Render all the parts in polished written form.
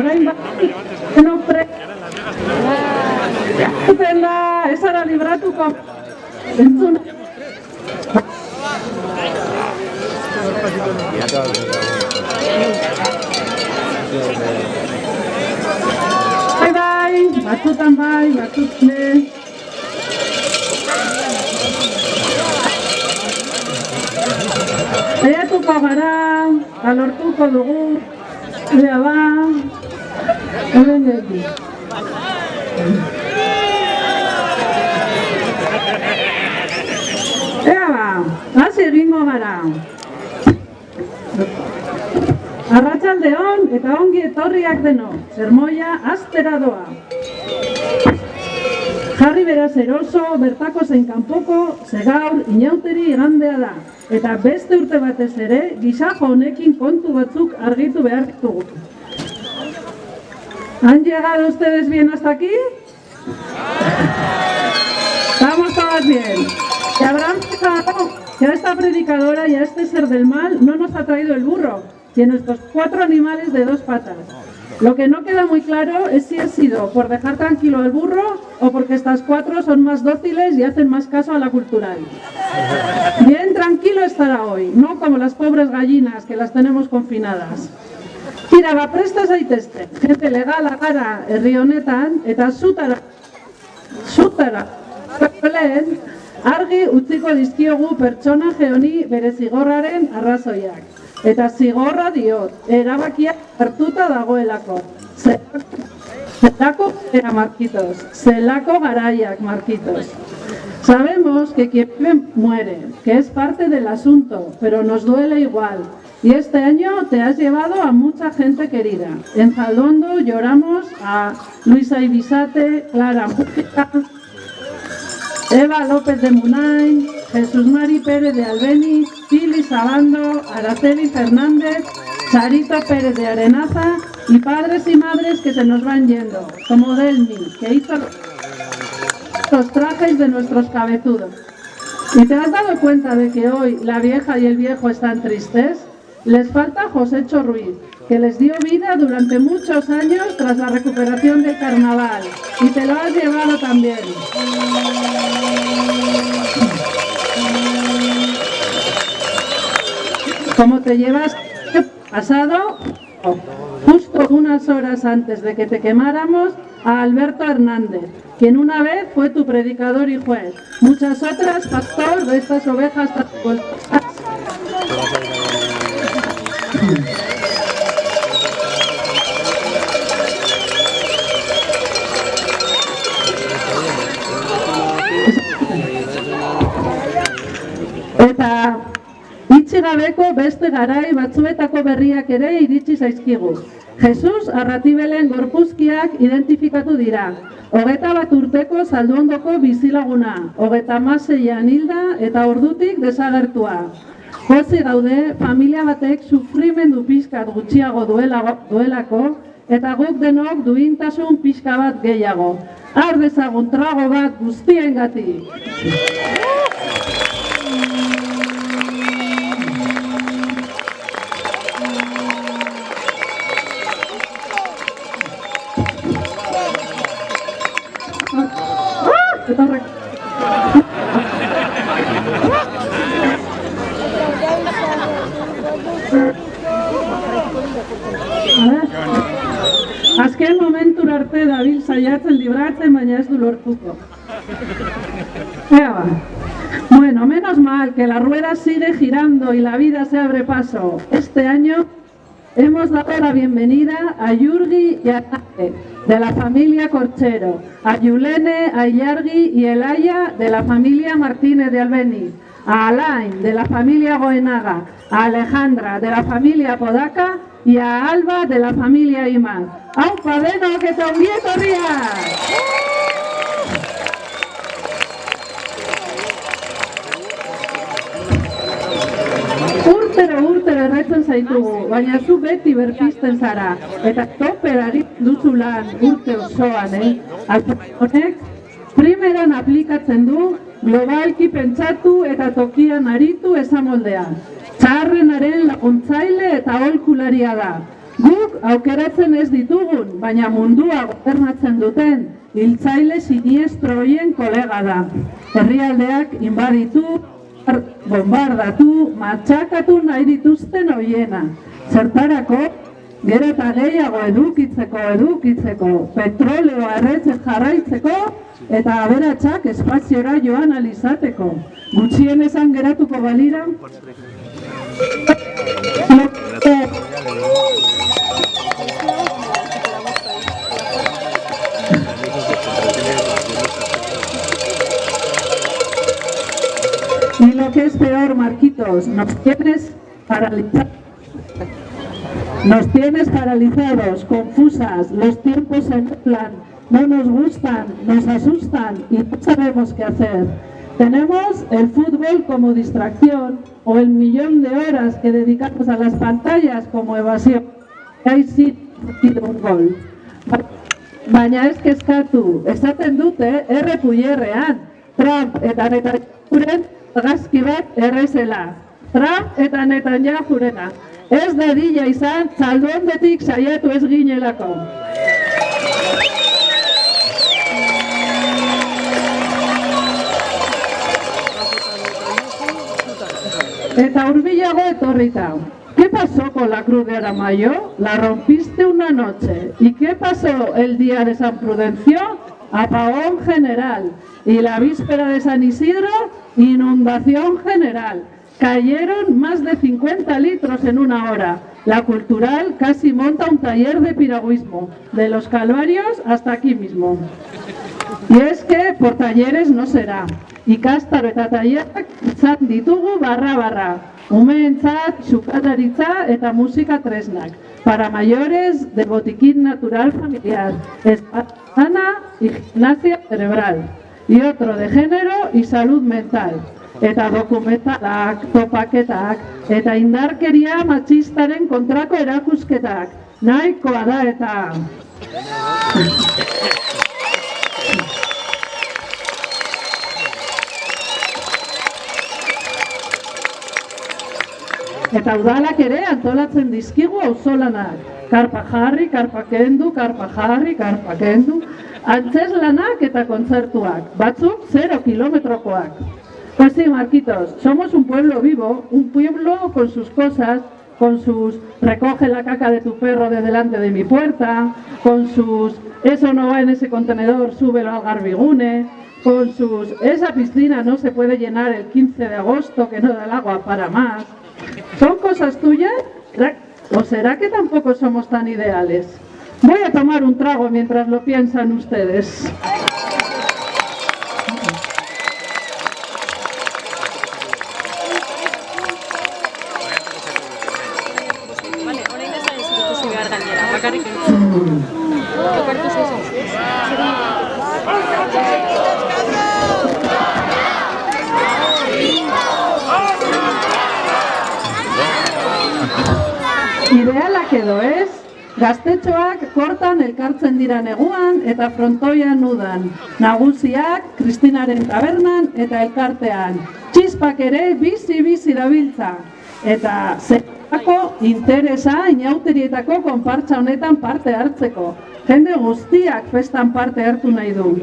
orain bat, enopre, zuten da, ez ara libratuko, entzun. Bai, batzutan bai, batzutne. Saiatuko gara, lortuko dugu, ea ba, hemen egi. Ea ba, hasi egingo gara. Arratsaldeon eta ongi etorriak deno, sermoia astera doa. Jarri beraz eroso, bertako zein kanpoko, ze gaur inauteri igandea da. Eta beste urte batez ere, gisajo honekin kontu batzuk argitu behar ditugu. ¿Han llegado ustedes bien hasta aquí? Estamos todas bien. Y habrán fijado que a esta predicadora y a este ser del mal no nos ha traído el burro, sino estos 4 animales de 2 patas. Lo que no queda muy claro es si ha sido por dejar tranquilo al burro o porque estas 4 son más dóciles y hacen más caso a la cultural. Bien tranquilo estará hoy, no como las pobres gallinas que las tenemos confinadas. Tira, ba, presta zaitezte, gente legala gara herri honetan eta zutara, argi utziko dizkiogu pertsonaje honi bere zigorraren arrazoiak. Eta zigorra diot, erabakiak hartuta dagoelako. Zelako era Marquitos, zelako garaiak Marquitos. Sabemos que quien vive muere, que es parte del asunto, pero nos duele igual. Y este año te has llevado a mucha gente querida. En Zaldondo lloramos a Luisa Ibisate, Clara Mújica, Eva López de Munain, Jesús Mari Pérez de Albeni, Pili Sabando, Araceli Fernández, Charito Pérez de Arenaza y padres y madres que se nos van yendo, como Delmi, que hizo los trajes de nuestros cabezudos. ¿Y te has dado cuenta de que hoy la vieja y el viejo están tristes? Les falta Josécho Ruiz, que les dio vida durante muchos años tras la recuperación del carnaval. Y te lo has llevado también. Como te llevas pasado, justo unas horas antes de que te quemáramos, a Alberto Hernández, quien una vez fue tu predicador y juez, muchas otras pastor de estas ovejas transportadas. Eta itxigabeko beste garai batzuetako berriak ere iritsi zaizkigu. Jesus Arratibelen gorpuzkiak identifikatu dira. 21 urteko Zaldondoko bizilaguna, 36an hilda eta ordutik desagertua. Pozik gaude, familia batek sufrimendu pixkat gutxiago duelako eta guk denok duintasun pixka bat gehiago. Har dezagun trago bat guztiengatik. Azken momentura arte dabil saiatzen libratzen, baina ez du lortuko. Bueno, menos mal que la rueda sigue girando y la vida se abre paso. Este año hemos dado la bienvenida a Yurgi y a Nate, de la familia Corchero, a Yulene, a Ilargi y Elaya, de la familia Martínez de Albeni, a Alain, de la familia Goenaga, a Alejandra, de la familia Podaca, y a Alba, de la familia Imán. ¡Aupa denok eta ongi etorriak! Urtero erretzen zaitugu, baina zu beti berpizten zara, eta toperari duzu lan urte osoan, honek, primeran aplikatzen du, globalki pentsatu eta tokian aritu esamoldean. Txarrenaren laguntzaile eta aholkularia da. Guk aukeratzen ez ditugun, baina mundua gobernatzen duten hiltzaile siniestro horien kolega da. Herrialdeak inbaditu, bombardatu, matxakatu nahi dituzten horiena. Zertarako, gero eta gehiago edukitzeko, petroleoa erretzen jarraitzeko eta aberatsak espaziora joan alizateko. Gutxien esan geratuko balira? Y lo que es peor, Marquitos, nos tienes paralizados, confusas, los tiempos se mezclan, no nos gustan, nos asustan y no sabemos qué hacer. Tenemos el fútbol como distracción o el millón de horas que dedicamos a las pantallas como evasión. Ahí sí tiene un gol. Baina ez kezkatu, esaten dute errepuierrean, Trump eta Netanyahuren argazki bat errezela. Trump eta Netanyahurena. Ez dadila izan, zalduondetik saiatu ez ginelako. Eta hurbilago etorrita. ¿Qué pasó con la Cruz de Aramayo? La rompiste una noche. ¿Y qué pasó el día de San Prudencio? Apagón general. Y la víspera de San Isidro, inundación general. Cayeron más de 50 litros en una hora. La Cultural casi monta un taller de piragüismo, de los Calvarios hasta aquí mismo. Y es que por talleres no será. Ikastaro eta tailerak izan ditugu barra. Umeentzat, sukataritza eta musika tresnak. Para mayores de botiquín natural familiar, sana y gimnasia cerebral. Y otro de género y salud mental. Eta dokumentalak, topaketak, eta indarkeria matxistaren kontrako erakusketak. Nahikoa da eta... Eta udalak ere antolatzen dizkigu auzolanak. Karpa jarri, karpa kendu, karpa jarri, karpa kendu. Antzeslanak eta kontzertuak. Batzuk 0 kilometrokoak. Pues sí, Marquitos, somos un pueblo vivo, un pueblo con sus cosas, con sus recoge la caca de tu perro de delante de mi puerta, con sus eso no va en ese contenedor, súbelo al Garbigune, con sus esa piscina no se puede llenar el 15 de agosto que no da el agua para más. ¿Son cosas tuyas? ¿O será que tampoco somos tan ideales? Voy a tomar un trago mientras lo piensan ustedes. Idealak edo ez, gaztetxoak kortan elkartzen dira neguan eta frontoian udan. Nagusiak, Kristinaren tabernan eta elkartean. Txispak ere bizi dabiltza. Eta zerako interesa inauterietako konpartza honetan parte hartzeko. Jende guztiak festan parte hartu nahi du.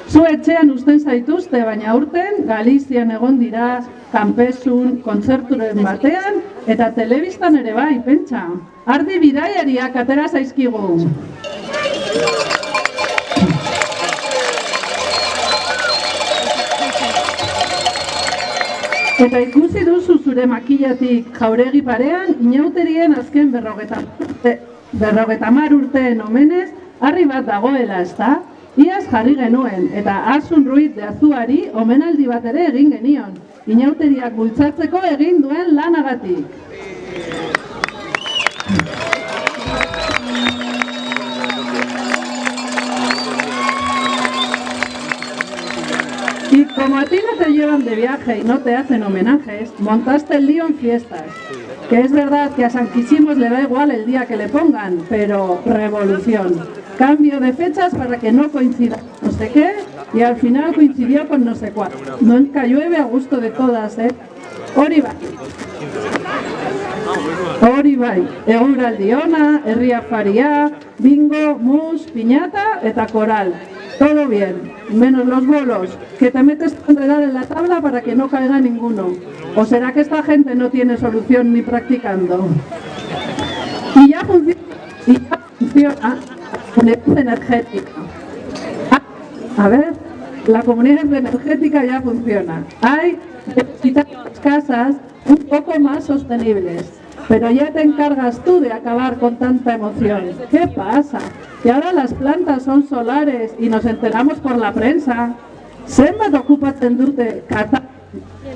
Zu etxean uzten zaituzte, baina aurten Galizian egon dira, kanpesun, kontzerturen batean, eta telebistan ere bai, pentsa. Ardi bidaiariak atera zaizkigu. Eta ikusi duzu zure makillatik Jauregi parean, inauterien azken 50 urteen omenez, harri bat dagoela, ezta? Iaz jarri genuen, eta Asun Ruiz de Azuari omenaldi bat ere egin genion. Inauteriak bultzatzeko egin duen lanagatik. Y como a ti no te llevan de viaje y no te hacen homenajes, montaste el lío en fiestas. Que es verdad que a San Quisimos le da igual el día que le pongan, pero revolución. Cambio de fechas para que no coincida no sé qué, y al final coincidió con no sé cuál. Nunca llueve a gusto de todas, Hori bai. Hori bai, eguraldi ona, herria faria, bingo, mus, piñata eta coral. Todo bien, menos los bolos, que te metes a enredar en la tabla para que no caiga ninguno. ¿O será que esta gente no tiene solución ni practicando? Y ya funciona la comunidad energética. A ver, la comunidad energética ya funciona. Hay que quitar las casas un poco más sostenibles. Pero ya te encargas tú de acabar con tanta emoción. ¿Qué pasa? Que ahora las plantas son solares y nos enteramos por la prensa. Zenbat okupatzen dute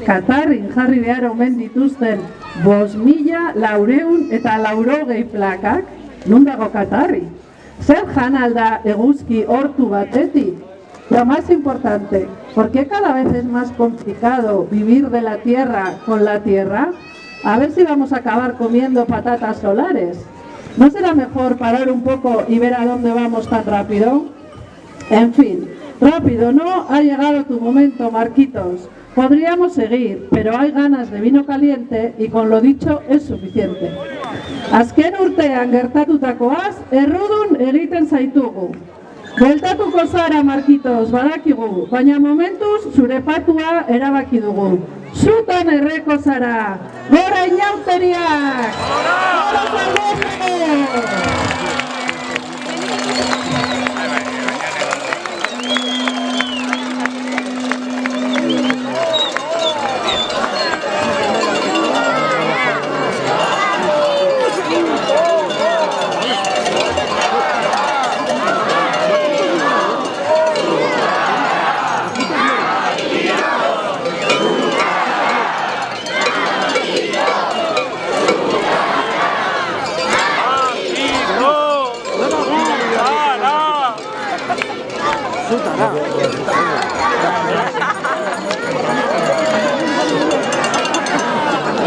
Katarrin jarri behar omen dituzten 5.400 eta 400 plakak? Non dago Katarri? Zer jan alda eguzki hortu batetik? Lo más importante, ¿por qué cada vez es más complicado vivir de la tierra con la tierra? A ver si vamos a acabar comiendo patatas solares. ¿No será mejor parar un poco y ver a dónde vamos tan rápido? En fin, rápido, ¿no? Ha llegado tu momento, Marquitos. Podríamos seguir, pero hay ganas de vino caliente y con lo dicho es suficiente. Azken urtean gertatutakoaz, errudun egiten zaitugu. Bueltatuko zara, Marquitos, badakigu, baina momentuz zure patua erabaki dugu. Zutan erreko zara, gora inauteriak! Gora zaldugu! Fruta,